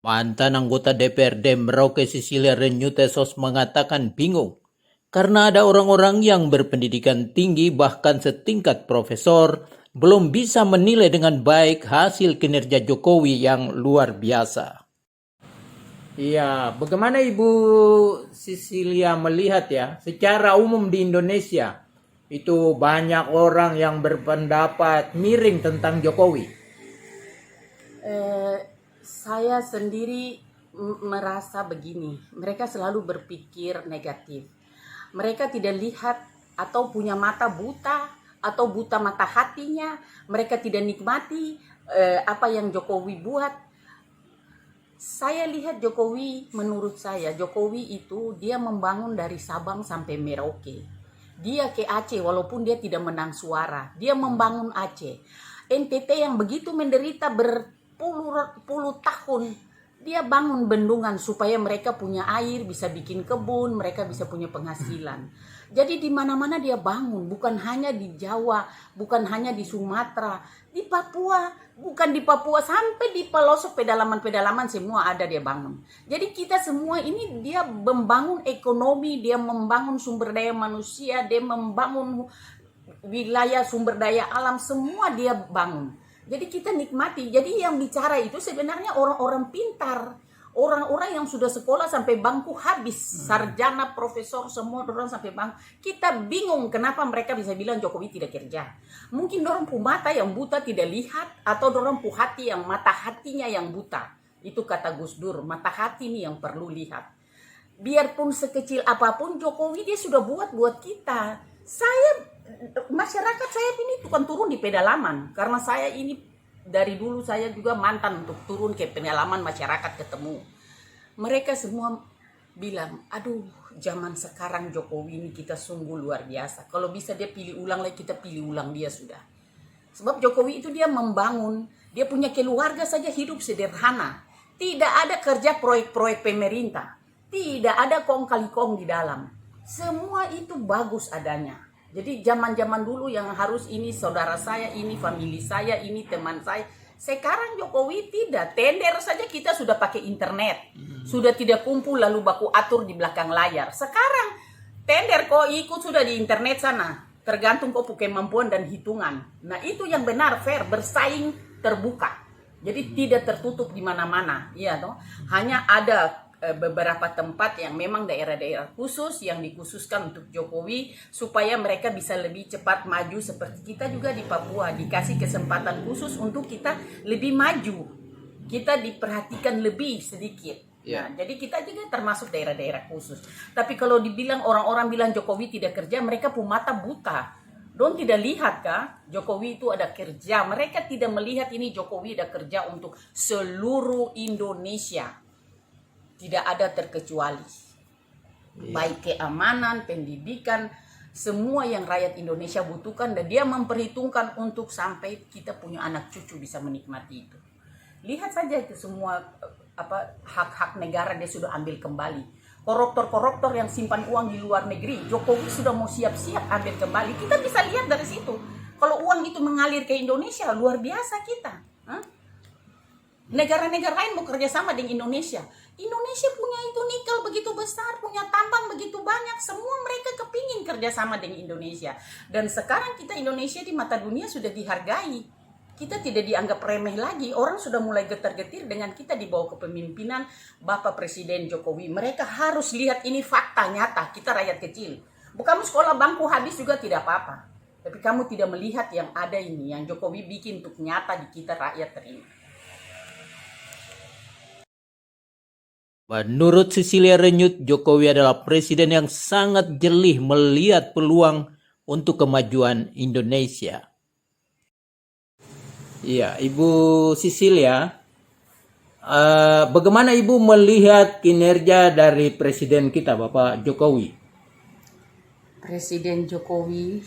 Mantan anggota DPRD Merauke Sisilia Renyutesos mengatakan bingung karena ada orang-orang yang berpendidikan tinggi bahkan setingkat profesor belum bisa menilai dengan baik hasil kinerja Jokowi yang luar biasa. Iya, bagaimana Ibu Sisilia melihat ya, secara umum di Indonesia itu banyak orang yang berpendapat miring tentang Jokowi. Saya sendiri merasa begini, mereka selalu berpikir negatif. Mereka tidak lihat atau punya mata buta atau buta mata hatinya. Mereka tidak nikmati apa yang Jokowi buat. Saya lihat Jokowi, menurut saya Jokowi itu dia membangun dari Sabang sampai Merauke. Dia ke Aceh walaupun dia tidak menang suara. Dia membangun Aceh. NTT yang begitu menderita berpuluh-puluh tahun, dia bangun bendungan supaya mereka punya air, bisa bikin kebun, mereka bisa punya penghasilan. Jadi di mana-mana dia bangun, bukan hanya di Jawa, bukan hanya di Sumatera, di Papua, bukan di Papua, sampai di pelosok pedalaman-pedalaman semua ada dia bangun. Jadi kita semua ini dia membangun ekonomi, dia membangun sumber daya manusia, dia membangun wilayah sumber daya alam, semua dia bangun. Jadi kita nikmati. Jadi yang bicara itu sebenarnya orang-orang pintar, orang-orang yang sudah sekolah sampai bangku habis, sarjana, profesor, semua orang sampai bangku. Kita bingung kenapa mereka bisa bilang Jokowi tidak kerja. Mungkin dorong pu mata yang buta tidak lihat, atau dorong pu hati yang mata hatinya yang buta. Itu kata Gus Dur, mata hati nih yang perlu lihat. Biarpun sekecil apapun Jokowi dia sudah buat kita. Masyarakat saya ini bukan turun di pedalaman, karena saya ini dari dulu saya juga mantan untuk turun ke pedalaman masyarakat ketemu. Mereka semua bilang, aduh zaman sekarang Jokowi ini kita sungguh luar biasa. Kalau bisa dia pilih ulang lagi, kita pilih ulang dia sudah. Sebab Jokowi itu dia membangun, dia punya keluarga saja hidup sederhana. Tidak ada kerja proyek-proyek pemerintah. Tidak ada kong kali kong di dalam. Semua itu bagus adanya. Jadi zaman-zaman dulu yang harus ini saudara saya, ini famili saya, ini teman saya. Sekarang Jokowi tidak. Tender saja kita sudah pakai internet. Sudah tidak kumpul lalu baku atur di belakang layar. Sekarang tender kok ikut sudah di internet sana. Tergantung kok kemampuan dan hitungan. Nah itu yang benar, fair, bersaing, terbuka. Jadi tidak tertutup di mana-mana. Ya, toh? Hanya ada beberapa tempat yang memang daerah-daerah khusus yang dikhususkan untuk Jokowi supaya mereka bisa lebih cepat maju, seperti kita juga di Papua dikasih kesempatan khusus untuk kita lebih maju, kita diperhatikan lebih sedikit. Nah, jadi kita juga termasuk daerah-daerah khusus. Tapi kalau dibilang orang-orang bilang Jokowi tidak kerja, mereka pun mata buta. Don tidak lihat kah Jokowi itu ada kerja. Mereka tidak melihat ini Jokowi ada kerja untuk seluruh Indonesia. Tidak ada terkecuali. Baik keamanan, pendidikan, semua yang rakyat Indonesia butuhkan, dan dia memperhitungkan untuk sampai kita punya anak cucu bisa menikmati itu. Lihat saja itu semua hak-hak negara dia sudah ambil kembali. Koruptor-koruptor yang simpan uang di luar negeri, Jokowi sudah mau siap-siap ambil kembali. Kita bisa lihat dari situ. Kalau uang itu mengalir ke Indonesia, luar biasa kita. Negara-negara lain mau kerjasama dengan Indonesia. Indonesia punya itu nikel begitu besar, punya tambang begitu banyak. Semua mereka kepingin kerjasama dengan Indonesia. Dan sekarang kita Indonesia di mata dunia sudah dihargai. Kita tidak dianggap remeh lagi. Orang sudah mulai getar-getir dengan kita di bawah kepemimpinan Bapak Presiden Jokowi. Mereka harus lihat ini fakta nyata. Kita rakyat kecil. Kamu sekolah bangku habis juga tidak apa-apa. Tapi kamu tidak melihat yang ada ini, yang Jokowi bikin untuk nyata di kita rakyat terima. Menurut Sisilia Renyut, Jokowi adalah presiden yang sangat jeli melihat peluang untuk kemajuan Indonesia. Iya, Ibu Sisilia, bagaimana Ibu melihat kinerja dari presiden kita, Bapak Jokowi? Presiden Jokowi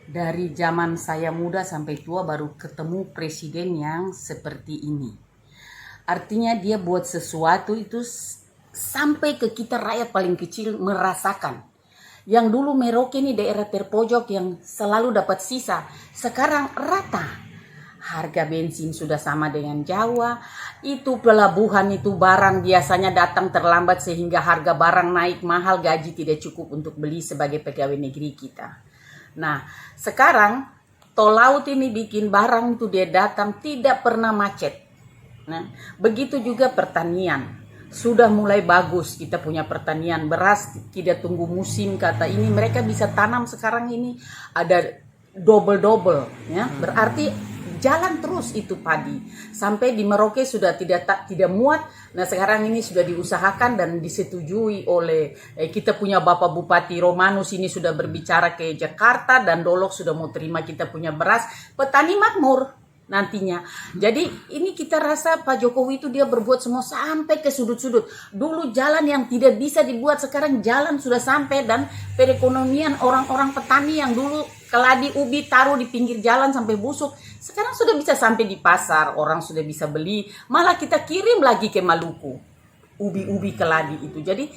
dari zaman saya muda sampai tua baru ketemu presiden yang seperti ini. Artinya dia buat sesuatu itu sampai ke kita rakyat paling kecil merasakan. Yang dulu Merauke ini daerah terpojok yang selalu dapat sisa, sekarang rata. harga bensin sudah sama dengan Jawa. Itu pelabuhan, itu barang biasanya datang terlambat sehingga harga barang naik mahal, gaji tidak cukup untuk beli sebagai pegawai negeri kita. Nah, sekarang tol laut ini bikin barang itu dia datang tidak pernah macet. Nah, begitu juga pertanian. Sudah mulai bagus kita punya pertanian, beras tidak tunggu musim kata ini, mereka bisa tanam sekarang ini ada double ya. Berarti jalan terus itu padi sampai di Merauke sudah tidak muat. Nah, sekarang ini sudah diusahakan dan disetujui oleh kita punya Bapak Bupati Romanus ini sudah berbicara ke Jakarta dan Dolok sudah mau terima kita punya beras, petani makmur nantinya. Jadi ini kita rasa Pak Jokowi itu dia berbuat semua sampai ke sudut-sudut. Dulu jalan yang tidak bisa dibuat, sekarang jalan sudah sampai, dan perekonomian orang-orang petani yang dulu keladi ubi taruh di pinggir jalan sampai busuk, sekarang sudah bisa sampai di pasar, orang sudah bisa beli, malah kita kirim lagi ke Maluku ubi-ubi keladi itu. Jadi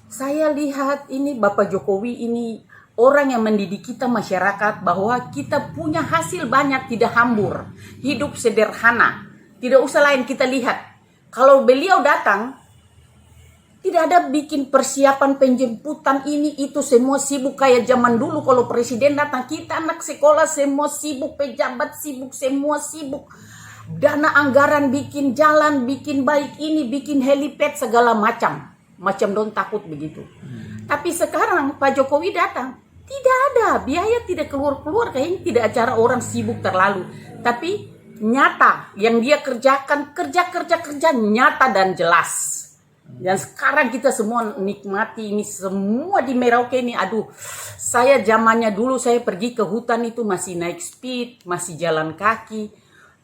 saya lihat ini Bapak Jokowi ini orang yang mendidik kita masyarakat bahwa kita punya hasil banyak, tidak hambur, hidup sederhana, tidak usah lain kita lihat. Kalau beliau datang tidak ada bikin persiapan penjemputan ini itu, semua sibuk kayak zaman dulu. Kalau presiden datang, kita anak sekolah semua sibuk, pejabat sibuk, semua sibuk. Dana anggaran bikin jalan, bikin baik ini, bikin helipad segala macam. Macam don takut begitu. Tapi sekarang Pak Jokowi datang, tidak ada, biaya tidak keluar-keluar, kayaknya tidak acara orang sibuk terlalu. Tapi nyata yang dia kerjakan, kerja nyata dan jelas. Dan sekarang kita semua nikmati ini semua di Merauke ini. Aduh, saya zamannya dulu saya pergi ke hutan itu masih naik speed, masih jalan kaki.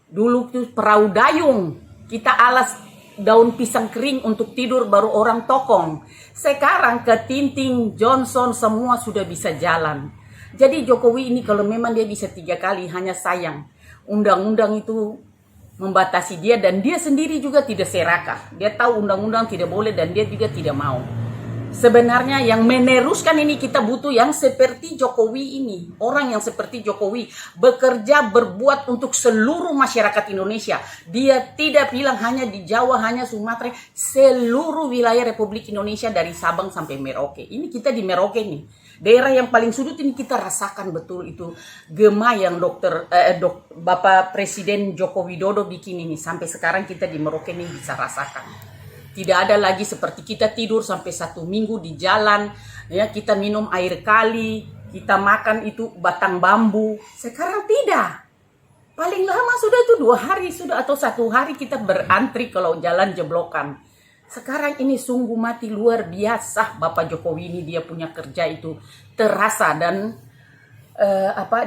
Dulu tuh perahu dayung, kita alas daun pisang kering untuk tidur baru orang tokong. Sekarang ke Tinting, Johnson semua sudah bisa jalan. Jadi Jokowi ini kalau memang dia bisa 3 kali, hanya sayang undang-undang itu membatasi dia, dan dia sendiri juga tidak serakah. Dia tahu undang-undang tidak boleh dan dia juga tidak mau. Sebenarnya yang meneruskan ini kita butuh yang seperti Jokowi ini. Orang yang seperti Jokowi bekerja, berbuat untuk seluruh masyarakat Indonesia. Dia tidak bilang hanya di Jawa, hanya Sumatera, seluruh wilayah Republik Indonesia dari Sabang sampai Merauke. Ini kita di Merauke nih. Daerah yang paling sudut ini kita rasakan betul itu gema yang Bapak Presiden Joko Widodo bikin ini. Sampai sekarang kita di Merauke ini bisa rasakan. Tidak ada lagi seperti kita tidur sampai 1 minggu di jalan, ya, kita minum air kali, kita makan itu batang bambu. Sekarang tidak. Paling lama sudah itu 2 hari sudah, atau 1 hari kita berantri kalau jalan jeblokan. Sekarang ini sungguh mati luar biasa. Bapak Jokowi ini dia punya kerja itu terasa, dan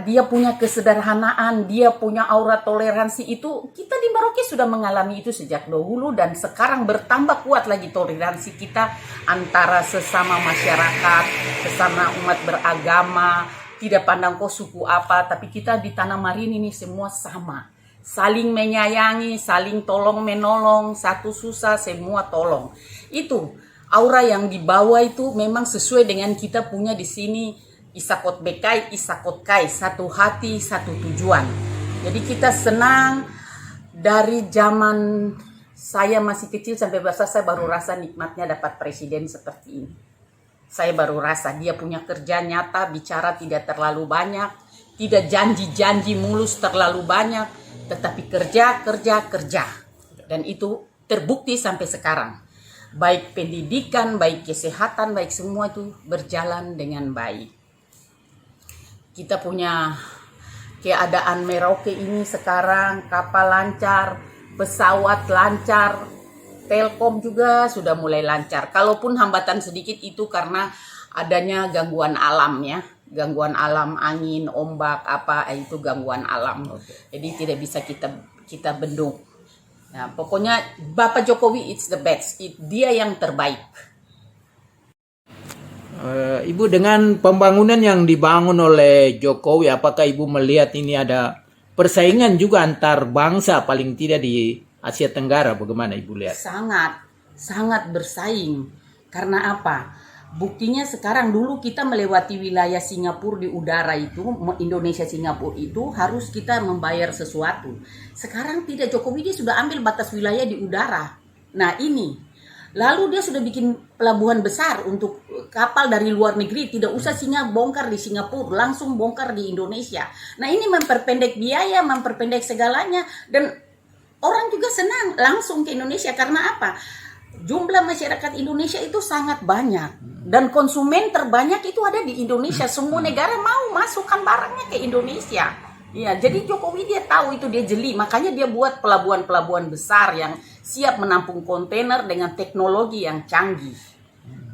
dia punya kesederhanaan, dia punya aura toleransi itu. Kita di Merauke sudah mengalami itu sejak dahulu, dan sekarang bertambah kuat lagi toleransi kita antara sesama masyarakat, sesama umat beragama. Tidak pandang kok suku apa, tapi kita di Tanah Marini ini semua sama. Saling menyayangi, saling tolong menolong, satu susah semua tolong. Itu aura yang dibawa itu memang sesuai dengan kita punya di sini, Isakot Bekai, Isakot Kai, satu hati, satu tujuan. Jadi kita senang dari zaman saya masih kecil sampai besar, saya baru rasa nikmatnya dapat presiden seperti ini. Saya baru rasa dia punya kerja nyata, bicara tidak terlalu banyak, tidak janji-janji mulus terlalu banyak, tetapi kerja. Dan itu terbukti sampai sekarang. Baik pendidikan, baik kesehatan, baik semua itu berjalan dengan baik. Kita punya keadaan Merauke ini sekarang, kapal lancar, pesawat lancar, Telkom juga sudah mulai lancar. Kalaupun hambatan sedikit itu karena adanya gangguan alam ya. Gangguan alam, angin, ombak, itu gangguan alam. Jadi tidak bisa kita bendung. Nah, pokoknya Bapak Jokowi it's the best. Dia yang terbaik. Ibu, dengan pembangunan yang dibangun oleh Jokowi, apakah Ibu melihat ini ada persaingan juga antar bangsa paling tidak di Asia Tenggara? Bagaimana Ibu lihat? Sangat bersaing. Karena apa? Buktinya sekarang, dulu kita melewati wilayah Singapura di udara itu, Indonesia Singapura itu harus kita membayar sesuatu. Sekarang tidak, Jokowi dia sudah ambil batas wilayah di udara. Nah ini, lalu dia sudah bikin pelabuhan besar untuk kapal dari luar negeri, tidak usah bongkar di Singapura, langsung bongkar di Indonesia. Nah ini memperpendek biaya, memperpendek segalanya, dan orang juga senang langsung ke Indonesia. Karena apa? Jumlah masyarakat Indonesia itu sangat banyak, dan konsumen terbanyak itu ada di Indonesia. Semua negara mau masukkan barangnya ke Indonesia. Ya, jadi Jokowi dia tahu itu, dia jeli, makanya dia buat pelabuhan-pelabuhan besar yang siap menampung kontainer dengan teknologi yang canggih.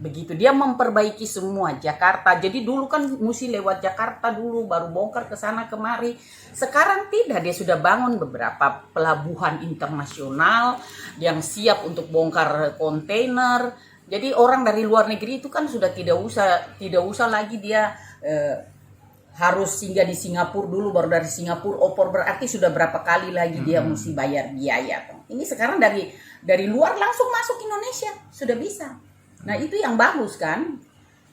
Begitu dia memperbaiki semua Jakarta. Jadi dulu kan mesti lewat Jakarta dulu baru bongkar ke sana kemari. Sekarang tidak, dia sudah bangun beberapa pelabuhan internasional yang siap untuk bongkar kontainer. Jadi orang dari luar negeri itu kan sudah tidak usah lagi dia harus singgah di Singapura dulu, baru dari Singapura opor, berarti sudah berapa kali lagi dia mesti bayar biaya. Ini sekarang dari luar langsung masuk Indonesia sudah bisa. Nah itu yang bagus kan.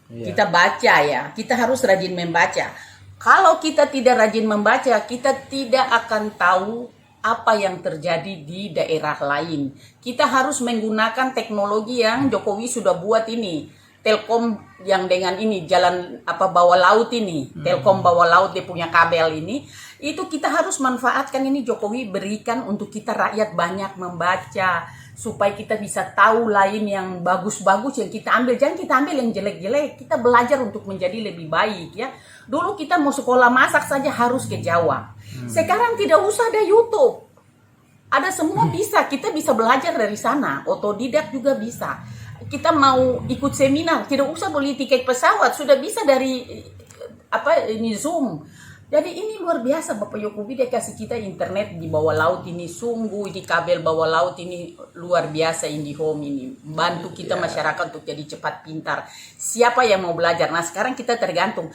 Kita baca ya, kita harus rajin membaca. Kalau kita tidak rajin membaca, kita tidak akan tahu apa yang terjadi di daerah lain. Kita harus menggunakan teknologi yang Jokowi sudah buat ini. Telkom yang dengan ini jalan bawah laut ini, Telkom bawah laut dia punya kabel ini, itu kita harus manfaatkan. Ini Jokowi berikan untuk kita rakyat banyak membaca, supaya kita bisa tahu lain yang bagus-bagus yang kita ambil. Jangan kita ambil yang jelek-jelek. Kita belajar untuk menjadi lebih baik ya. Dulu kita mau sekolah masak saja harus ke Jawa. Sekarang tidak usah ada YouTube. Ada semua bisa. Kita bisa belajar dari sana. Otodidak juga bisa. Kita mau ikut seminar, tidak usah beli tiket pesawat, sudah bisa dari Zoom. Jadi ini luar biasa Bapak Jokowi, dia kasih kita internet di bawah laut ini, sungguh di kabel bawah laut ini luar biasa. IndiHome ini bantu kita masyarakat untuk jadi cepat pintar. Siapa yang mau belajar? Nah sekarang kita tergantung.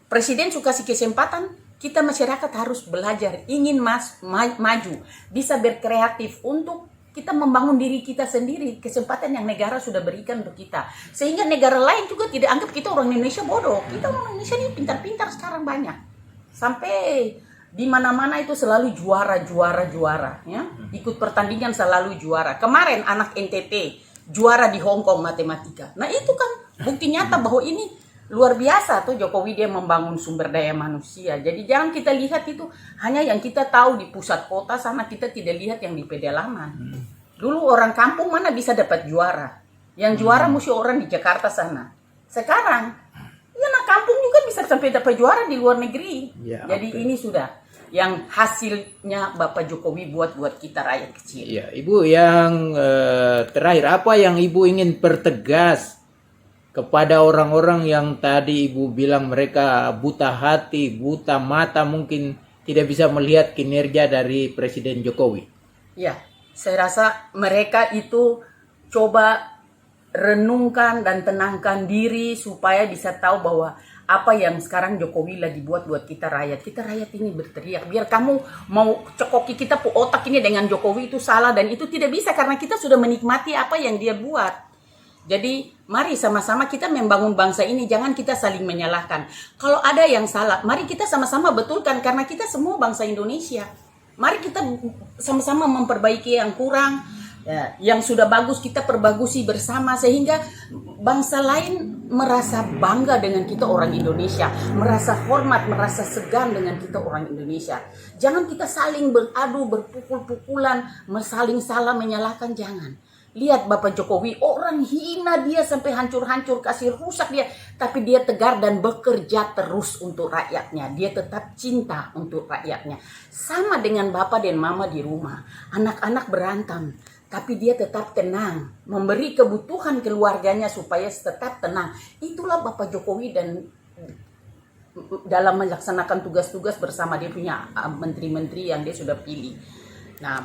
Presiden suka kasih kesempatan, kita masyarakat harus belajar, ingin maju, bisa berkreatif untuk kita membangun diri kita sendiri, kesempatan yang negara sudah berikan untuk kita. Sehingga negara lain juga tidak anggap kita orang Indonesia bodoh. Kita orang Indonesia ini pintar-pintar sekarang banyak. Sampai di mana-mana itu selalu juara ya. Ikut pertandingan selalu juara. Kemarin anak NTT juara di Hong Kong matematika. Nah, itu kan bukti nyata bahwa ini luar biasa tuh Jokowi dia membangun sumber daya manusia. Jadi jangan kita lihat itu hanya yang kita tahu di pusat kota sana, kita tidak lihat yang di pedalaman. Dulu orang kampung mana bisa dapat juara. Yang juara mesti orang di Jakarta sana. Sekarang ya anak kampung juga bisa sampai dapat juara di luar negeri. Ya, jadi ini sudah yang hasilnya Bapak Jokowi buat kita rakyat kecil. Ya, Ibu yang terakhir, apa yang Ibu ingin pertegas kepada orang-orang yang tadi Ibu bilang mereka buta hati, buta mata, mungkin tidak bisa melihat kinerja dari Presiden Jokowi? Ya, saya rasa mereka itu coba renungkan dan tenangkan diri supaya bisa tahu bahwa apa yang sekarang Jokowi lagi buat kita rakyat. Kita rakyat ini berteriak. Biar kamu mau cekoki kita otak ini dengan Jokowi itu salah, dan itu tidak bisa karena kita sudah menikmati apa yang dia buat. Jadi mari sama-sama kita membangun bangsa ini, jangan kita saling menyalahkan. Kalau ada yang salah, mari kita sama-sama betulkan karena kita semua bangsa Indonesia. Mari kita sama-sama memperbaiki yang kurang, ya, yang sudah bagus kita perbagusi bersama sehingga bangsa lain merasa bangga dengan kita orang Indonesia, merasa hormat, merasa segan dengan kita orang Indonesia. Jangan kita saling beradu, berpukul-pukulan, saling salah menyalahkan, jangan. Lihat Bapak Jokowi, orang hina dia sampai hancur-hancur, kasih rusak dia. Tapi dia tegar dan bekerja terus untuk rakyatnya. Dia tetap cinta untuk rakyatnya. Sama dengan Bapak dan Mama di rumah. Anak-anak berantem, tapi dia tetap tenang. Memberi kebutuhan keluarganya supaya tetap tenang. Itulah Bapak Jokowi dan dalam melaksanakan tugas-tugas bersama dia punya menteri-menteri yang dia sudah pilih. Nah,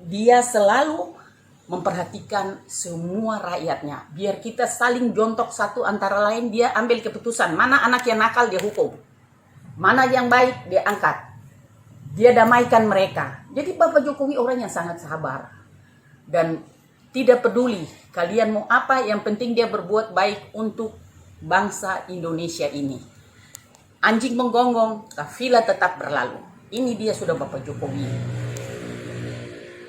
dia selalu memperhatikan semua rakyatnya. Biar kita saling jontok satu antara lain, dia ambil keputusan. Mana anak yang nakal dia hukum. Mana yang baik dia angkat. Dia damaikan mereka. Jadi Bapak Jokowi orang yang sangat sabar. Dan Tidak peduli kalian mau apa, yang penting dia berbuat baik untuk bangsa Indonesia ini. Anjing menggonggong, kafilah tetap berlalu. Ini dia sudah Bapak Jokowi.